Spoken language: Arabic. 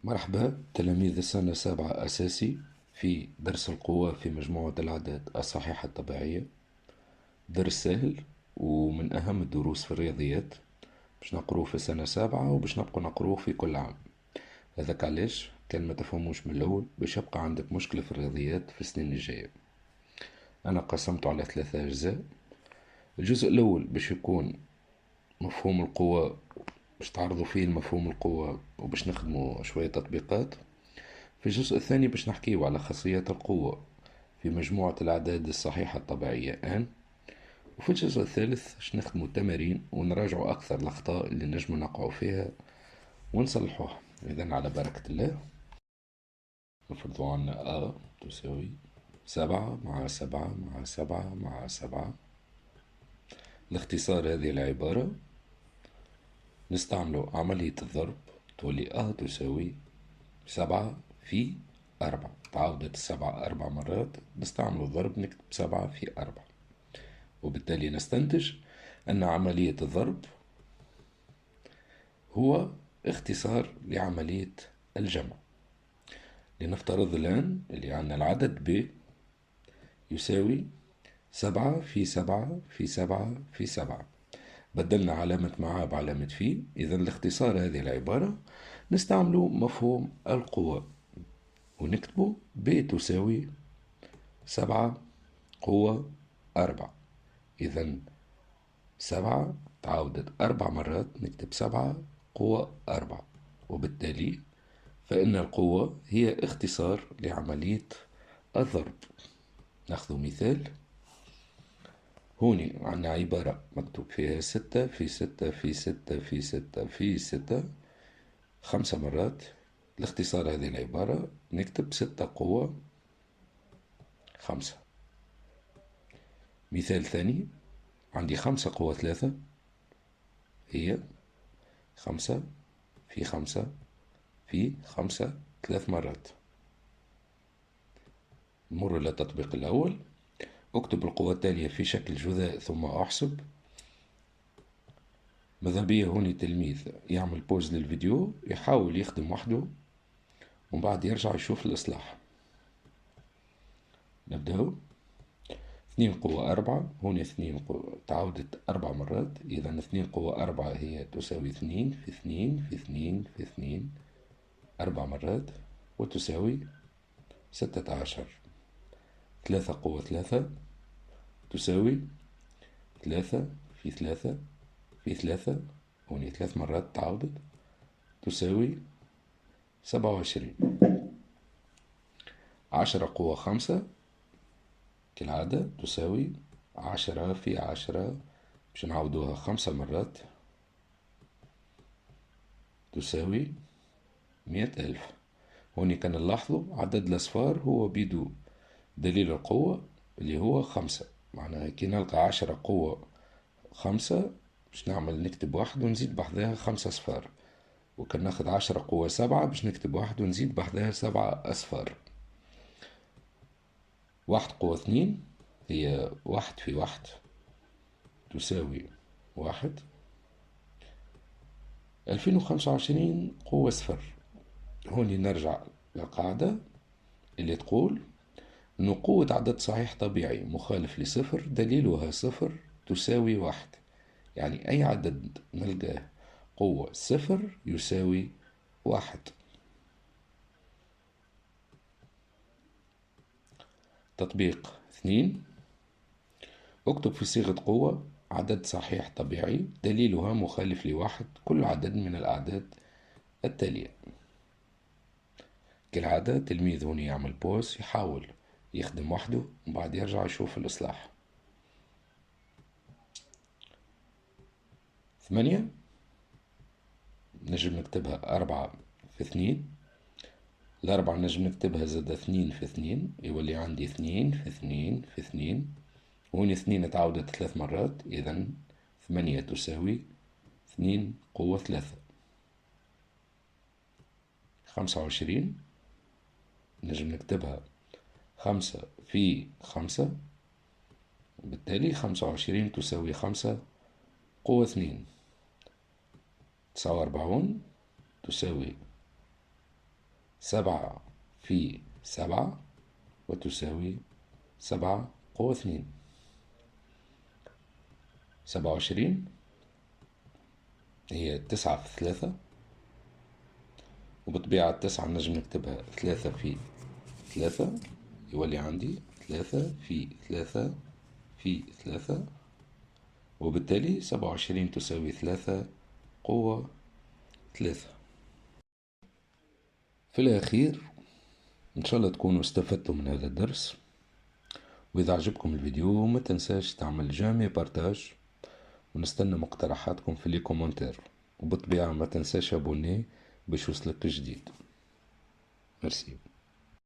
مرحبا تلاميذ السنة السابعة أساسي في درس القوة في مجموعة الأعداد الصحيحة الطبيعية. درس سهل ومن أهم الدروس في الرياضيات، باش نقروه في السنة السابعة وباش نبقى نقروه في كل عام. هذاك علاش كان ما تفهموش من الأول باش يبقى عندك مشكلة في الرياضيات في السنين الجاية. أنا قسمته على 3 أجزاء. الجزء الأول باش يكون مفهوم القوة، باش تعرضوا فيه المفهوم القوة وباش نخدموا شوية تطبيقات. في الجزء الثاني باش نحكيو على خاصيات القوة في مجموعة الأعداد الصحيحة الطبيعية آن. وفي الجزء الثالث باش نخدمو تمارين ونراجعوا أكثر الأخطاء اللي نجمو نقعوا فيها ونصلحوها. إذا على بركة الله نفرضوا عنا تساوي 7 مع 7 مع 7 مع 7. لاختصار هذه العبارة نستعملوا عملية الضرب، تولي تساوي 7 في 4. تعاودت 7 4 مرات، نستعمل الضرب نكتب 7 في 4. وبالتالي نستنتج أن عملية الضرب هو اختصار لعملية الجمع. لنفترض الآن اللي عندنا العدد ب يساوي 7 في 7 في 7 في 7. بدلنا علامة معاه بعلامة في، إذا لاختصار هذه العبارة نستعمل مفهوم القوة ونكتبه ب تساوي 7 قوة 4. إذا 7 تعاودت 4 مرات، نكتب 7 قوة 4. وبالتالي فإن القوة هي اختصار لعملية الضرب. ناخذ مثال. هوني عندنا عبارة مكتوب فيها 6 في 6 في 6 في 6 في 6 5 مرات. لاختصار هذه العبارة نكتب 6 قوة 5. مثال ثاني، عندي 5 قوة 3 هي 5 في 5 في 5 3 مرات. نمر إلى التطبيق الأول. اكتب القوة التالية في شكل جذاء ثم احسب. ماذا بيا هوني تلميذ يعمل بوز للفيديو يحاول يخدم وحده ومن بعد يرجع يشوف الإصلاح. نبدأ. 2 قوة 4 هوني 2 قوة تعاودت 4 مرات، إذا 2 قوة 4 هي تساوي 2 في 2 في 2 في 2 4 مرات وتساوي 16. 3 قوة 3 تساوي 3 في 3 في 3 هوني 3 مرات تعاودت تساوي 27. 10 قوة 5 كالعادة تساوي 10 في 10 باش نعاودوها 5 مرات تساوي 100,000. هوني كان نلاحظوا عدد الأصفار هو بيدو دليل القوة اللي هو 5. معناها كي نلقى 10 قوة 5 باش نعمل نكتب 1 ونزيد بحذاها 5 أصفار. وكان ناخد 10 قوة 7 باش نكتب 1 ونزيد بحذاها 7 أصفار. 1 قوة 2 هي 1 في 1 تساوي 1. 2025 قوة 0. هوني نرجع للقاعدة اللي تقول أن قوة عدد صحيح طبيعي مخالف لصفر دليلها 0 تساوي 1. يعني أي عدد نلقاه قوة 0 يساوي 1. تطبيق 2. اكتب في صيغة قوة عدد صحيح طبيعي دليلها مخالف ل1 كل عدد من الأعداد التالية. كالعادة تلميذ هنا يعمل بوز يحاول يخدم وحده ومن بعد يرجع يشوف الإصلاح. 8 نجم نكتبها 4 في 2. ال4 نجم نكتبها زادة 2 في 2 يولي عندي 2 في 2 في 2. وهنا 2 تعاودت 3 مرات، إذا 8 تساوي 2 قوة 3. 25 نجم نكتبها 5 في 5، بالتالي 25 تساوي 5 قوة 2. 49 تساوي 7 في 7 وتساوي 7 قوة 2. 27 هي 9 في 3، وبطبيعة 9 نجم نكتبها 3 في 3، يولي عندي 3 في 3 في 3، وبالتالي 27 تساوي 3 قوة 3. في الأخير إن شاء الله تكونوا استفدتوا من هذا الدرس، وإذا عجبكم الفيديو ما تنساش تعمل جيم بارتاج، ونستنى مقترحاتكم في لي كومنتير، وبالطبيعة ما تنساش ابوني باش يوصلك جديد. ميرسي.